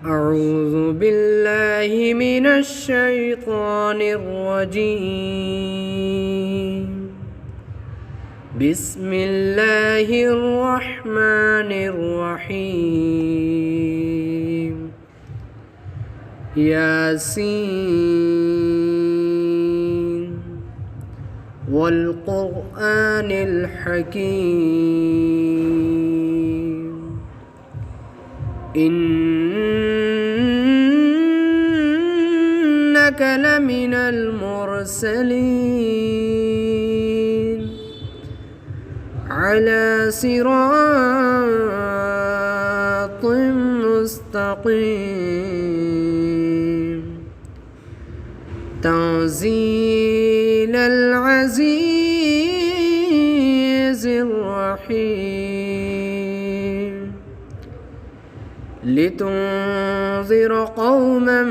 أعوذ بالله من الشيطان الرجيم. بسم الله الرحمن الرحيم. ياسين والقرآن الحكيم. إنك لمن المرسلين على صراط مستقيم. تنزيل العزيز الرحيم. لتنذر قوما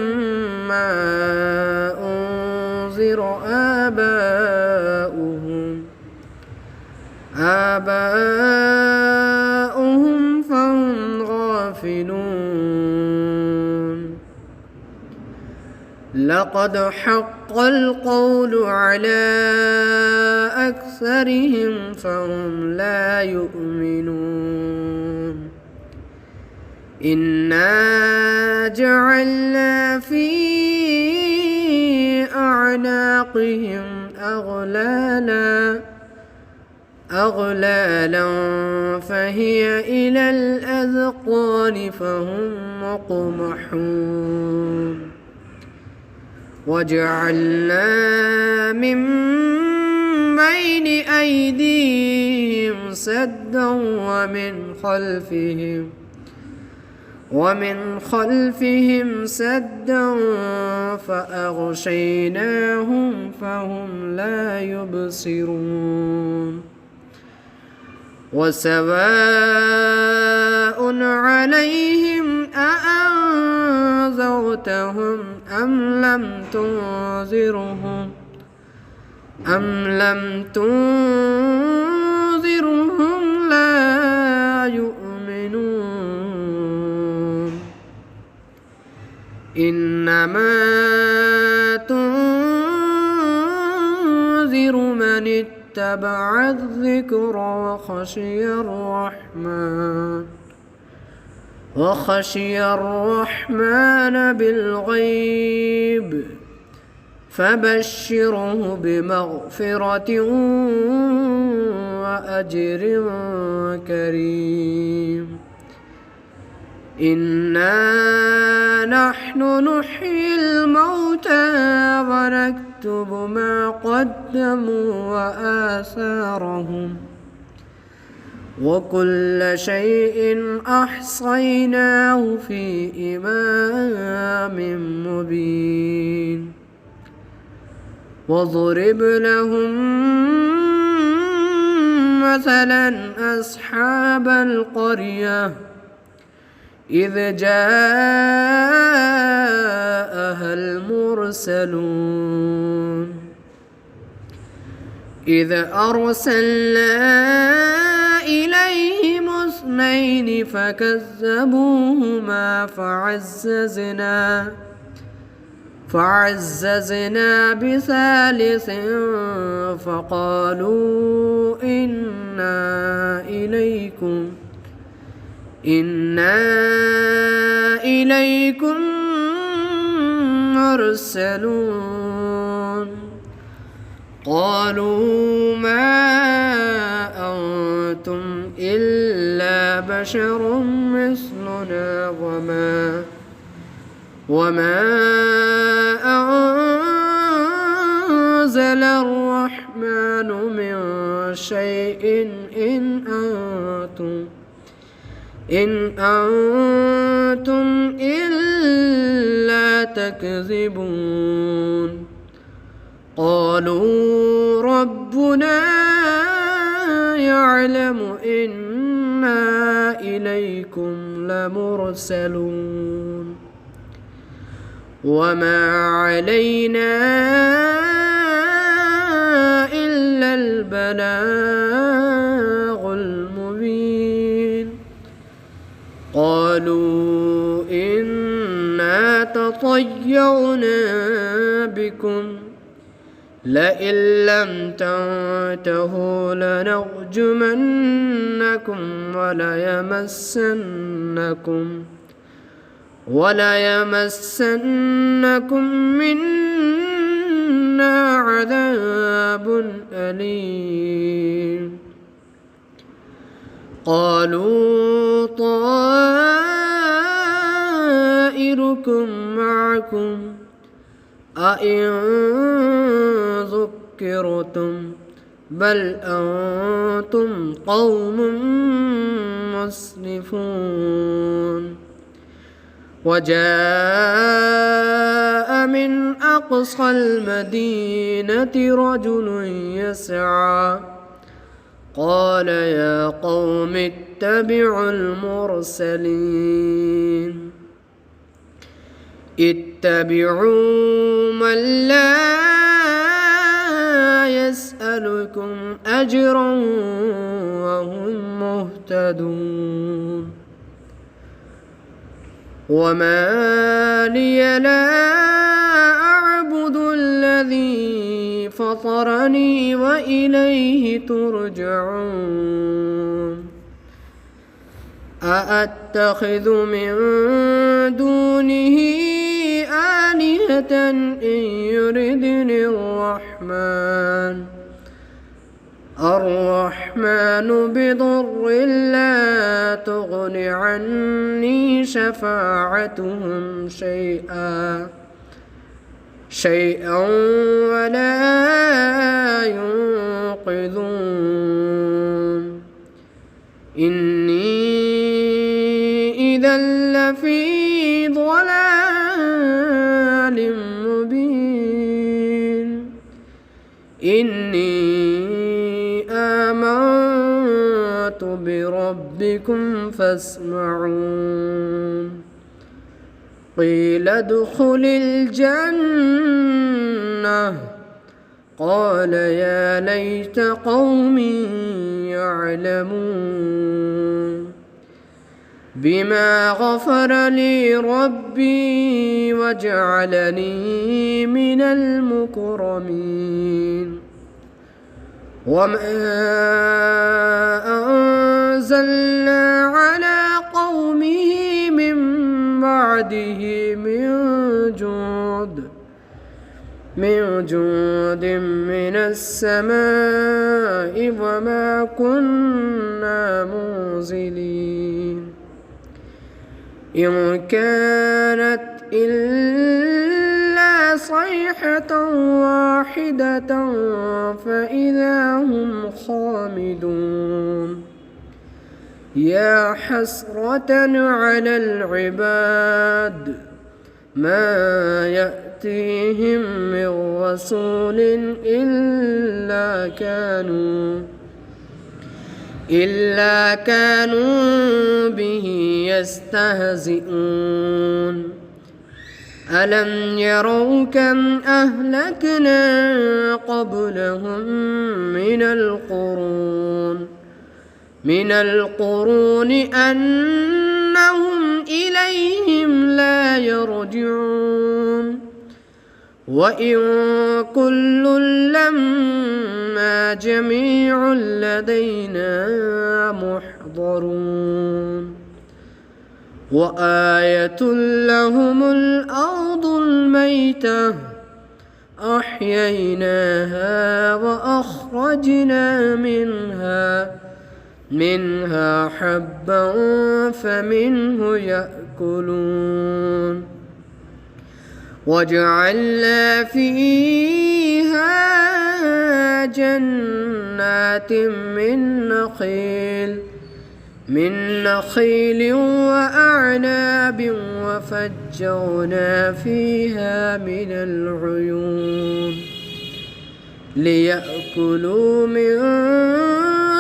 ما أنذر آباؤهم فهم غافلون. لقد حق القول على أكثرهم فهم لا يؤمنون. إنا جعلنا في أعناقهم أغلالا فهي إلى الأذقان فهم مقمحون. وجعلنا من بين أيديهم سدا ومن خلفهم سدا فأغشيناهم فهم لا يبصرون. وسواء عليهم أأنذرتهم أم لم تنذرهم لا يؤمنون. إنما تنذر من اتبع الذكر وخشي الرحمن بالغيب فبشره بمغفرة وأجر كريم. إنا نحن نحيي الموتى ونكتب ما قدموا وآثارهم وكل شيء أحصيناه في إمام مبين. واضرب لهم مثلا أصحاب القرية إذ جاءها المرسلون. إذ أرسلنا إليهم اثنين فكذبوهما فعززنا بثالث فقالوا إنا إليكم مرسلون. قالوا ما أنتم إلا بشر مثلنا وما أنزل الرحمن من شيء إن أنتم إلا تكذبون. قالوا ربنا يعلم إنا إليكم لمرسلون وما علينا إلا البلاغ المبين. قالوا إن تطيرنا بكم لئن لم تنتهوا لنرجمنكم وليمسنكم منا عذاب أليم. قالوا طائركم معكم أئن ذكرتم بل أنتم قوم مسرفون. وجاء من أقصى المدينة رجل يسعى قال يا قوم اتبعوا المرسلين اتبعوا من لا يسألكم أجرا وهم مهتدون. وما لي لا أعبد الذي فطرني وإليه ترجعون. أأتخذ من دونه آلهة إن يردني الرحمن بضر لا تغن عني شفاعتهم شيئا ولا ينقذون. إني إذا لفي ضلال مبين. إني آمنت بربكم فاسمعون. قيل ادخل الجنة قال يا ليت قومي يعلمون بما غفر لي ربي وجعلني من المكرمين. وما أنزلنا على قومه من بعده من جود من السماء وما كنا منزلين. إن كانت إلا صيحة واحدة فإذا هم خامدون. يا حسرة على العباد ما يأتيهم من رسول إلا كانوا به يستهزئون. ألم يروا كم أهلكنا قبلهم من القرون أنهم إليهم لا يرجعون. وإن كل لما جميع لدينا محضرون. وآية لهم الأرض الميتة أحييناها وأخرجنا منها حبا فمنه يأكلون. وجعلنا فيها جنات من نخيل وأعناب وفجرنا فيها من العيون ليأكلوا من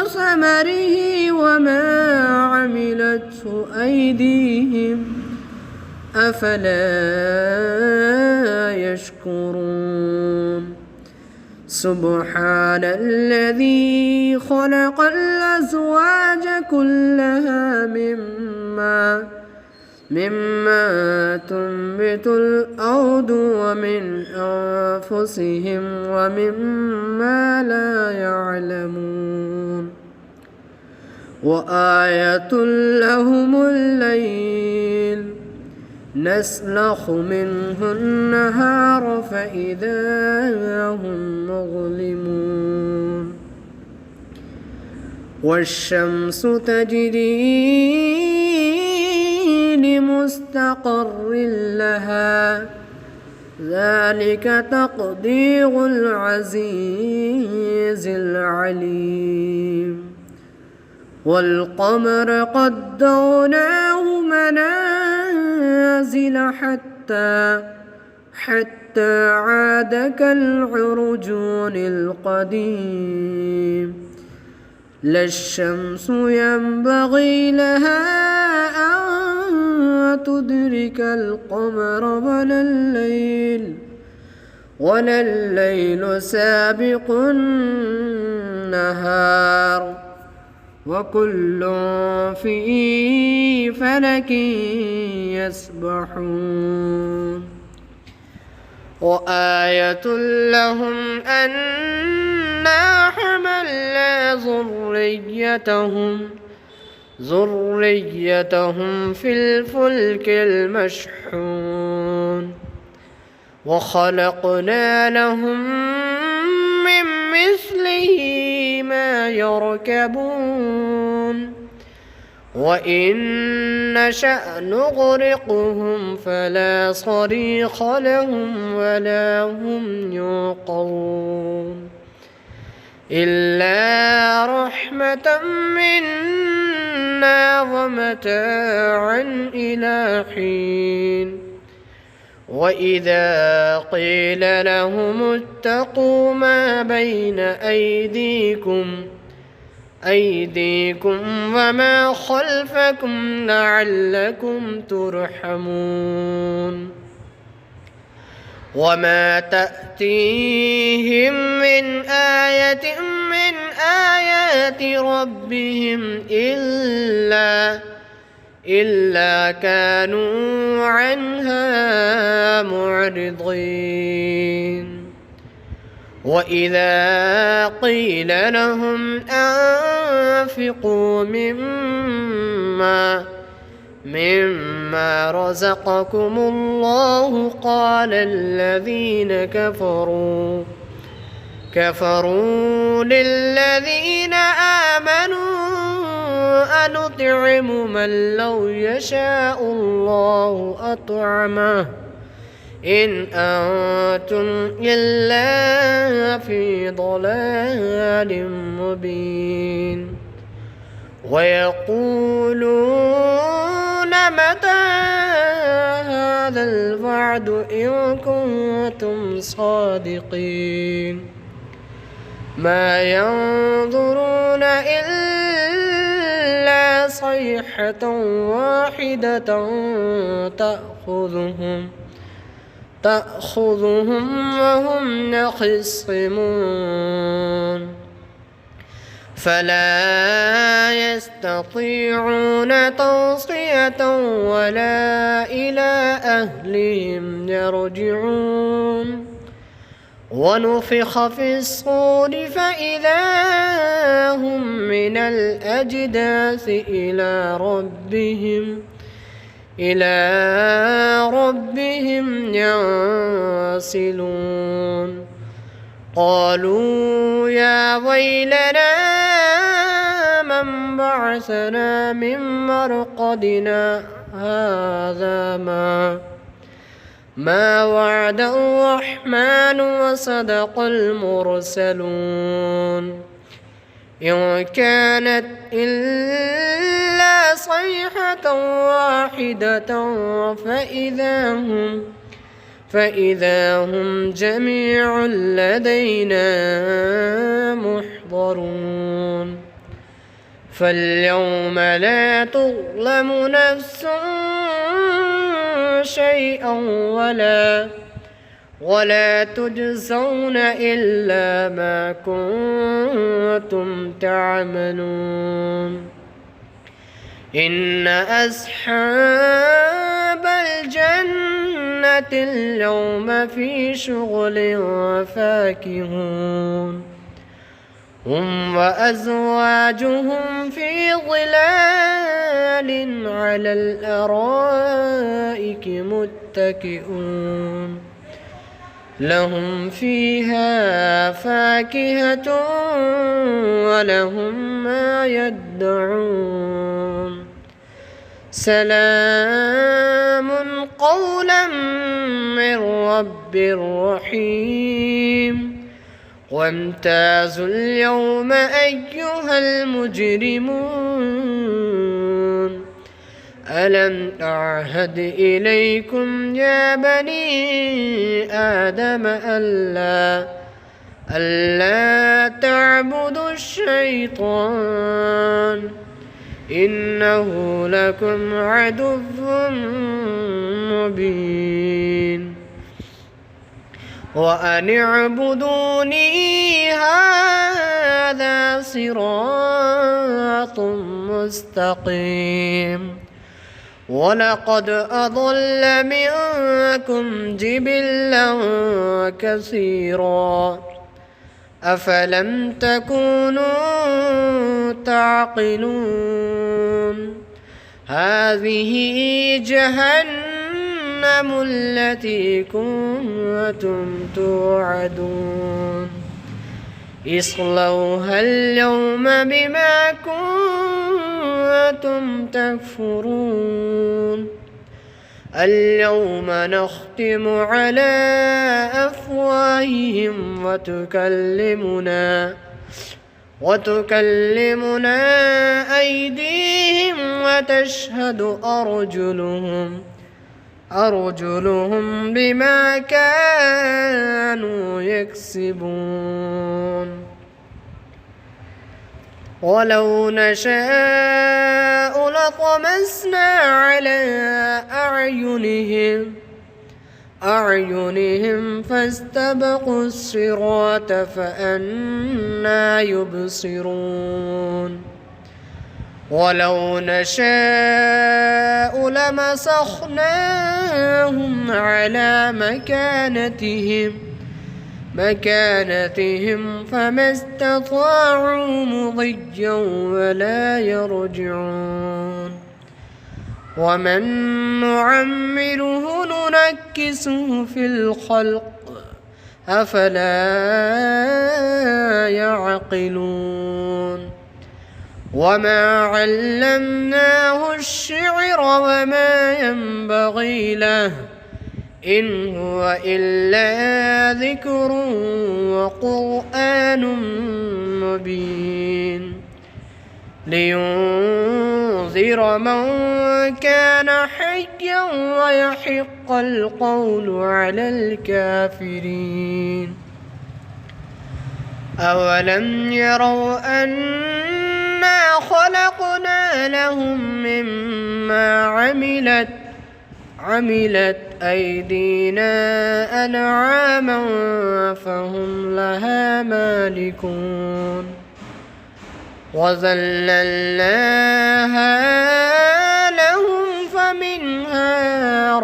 ثمره وما عملته أيديهم أفلا يشكرون. سبحان الذي خلق الأزواج كلها مما تنبت الأرض ومن أنفسهم ومما لا يعلمون وآية لهم الليل نسلخ منه النهار فإذا هم مظلمون والشمس تجري لمستقر لها ذلك تقدير العزيز العليم والقمر قدرناه منازل حتى عاد كالعرجون القديم لا الشمس ينبغي لها أن تدرك القمر ولا الليل سابق النهار وكل في فلك يسبحون وآية لهم أنا حملنا ذريتهم في الفلك المشحون وخلقنا لهم من مثله ما يركبون وإن نشأ نغرقهم فلا صريخ لهم ولا هم ينقذون إلا رحمة منا ومتاعا إلى حين وإذا قيل لهم اتقوا ما بين أيديكم وما خلفكم لعلكم ترحمون وما تأتيهم من آية من آيات ربهم إلا كانوا عنها معرضين وإذا قيل لهم أنفقوا مما رزقكم الله قال الذين كفروا للذين آمنوا أنطعم من لو يشاء الله أطعمه إن أنتم إلا في ضلال مبين ويقولون متى هذا الوعد إن كنتم صادقين ما ينظرون إلا صيحة واحدة تأخذهم وهم يخصمون فلا يستطيعون توصية ولا إلى أهلهم يرجعون ونفخ في الصور فإذا هم من الأجداث إلى ربهم ينسلون قالوا يا ويلنا من بعثنا من مرقدنا هذا ما وعد الرحمن وصدق المرسلون إن كانت إلا صيحة واحدة فإذا هم جميع لدينا محضرون فاليوم لا تظلم نفس شيئا ولا تجزون إلا ما كنتم تعملون إن أصحاب الجنة اليوم في شغل فاكهون هم وأزواجهم في ظلال على الأرائك متكئون لهم فيها فاكهة ولهم ما يدعون سلام قولا من رب رحيم وامتازوا اليوم أيها المجرمون ألم أعهد إليكم يا بني آدم ألا تعبدوا الشيطان إنه لكم عدو مبين وأن اعبدوني هذا صراط مستقيم ولقد أضل منكم جبلا كثيرا أفلم تكونوا تعقلون هذه جهنم التي كنتم توعدون اصلوها اليوم بما كنتم تكفرون اليوم نختم على أفواههم وتكلمنا أيديهم وتشهد أرجلهم بما كانوا يكسبون ولو نشاء لطمسنا على أعينهم فاستبقوا الصراط فأنى يبصرون ولو نشاء لمسخناهم على مكانتهم فما استطاعوا مضيا ولا يرجعون ومن نعمره ننكسه في الخلق أفلا يعقلون وما علمناه الشعر وما ينبغي له إن هو إلا ذكر وقرآن مبين لينذر من كان حيا ويحق القول على الكافرين أولم يروا أنا خلقنا لهم مما عملت أيدينا أنعاما فهم لها مالكون وذللناها لهم فمنها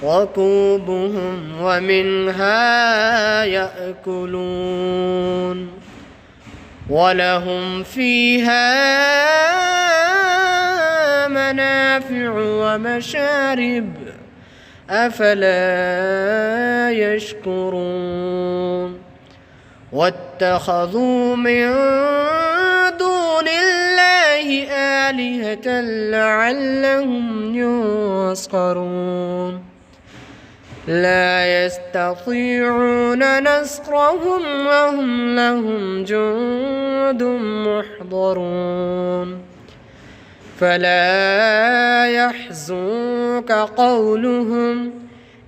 ركوبهم ومنها يأكلون ولهم فيها منافع ومشارب أفلا يشكرون واتخذوا من دون الله آلهة لعلهم ينصرون لا يستطيعون نصرهم وهم لهم جند محضرون فلا يحزنك قولهم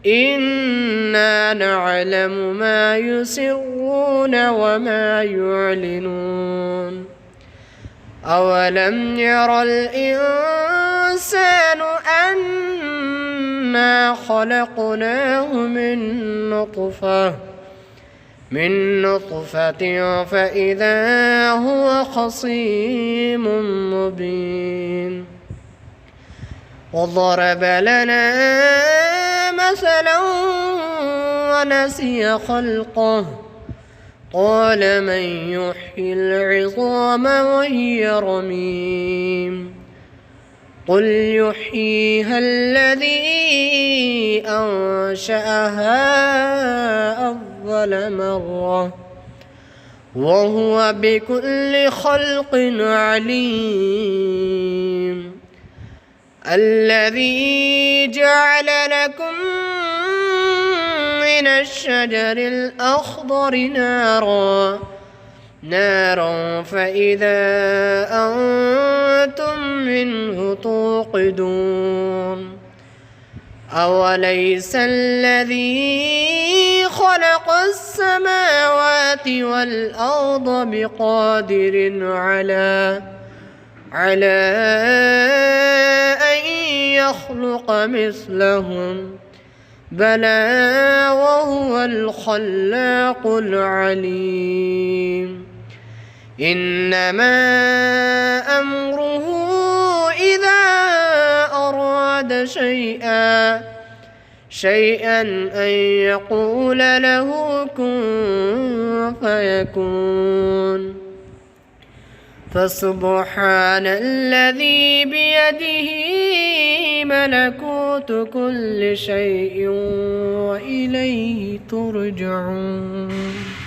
إنا نعلم ما يسرون وما يعلنون أولم ير الإنسان أنا خلقناه من من نطفة فإذا هو خصيم مبين وضرب لنا مثلا ونسي خلقه قال من يحيي العظام وهي رميم قل يحييها الذي أنشأها أول مرة وهو بكل خلق عليم الذي جعل لكم من الشجر الأخضر نارا فإذا أنتم منه توقدون أوليس الذي خلق السماوات والأرض بقادر على أن يخلق مثلهم بلى وهو الخلاق العليم إنما أمره إذا أراد شيئا أن يقول له كن فيكون فسبحان الذي بيده ملكوت كل شيء وإليه ترجعون.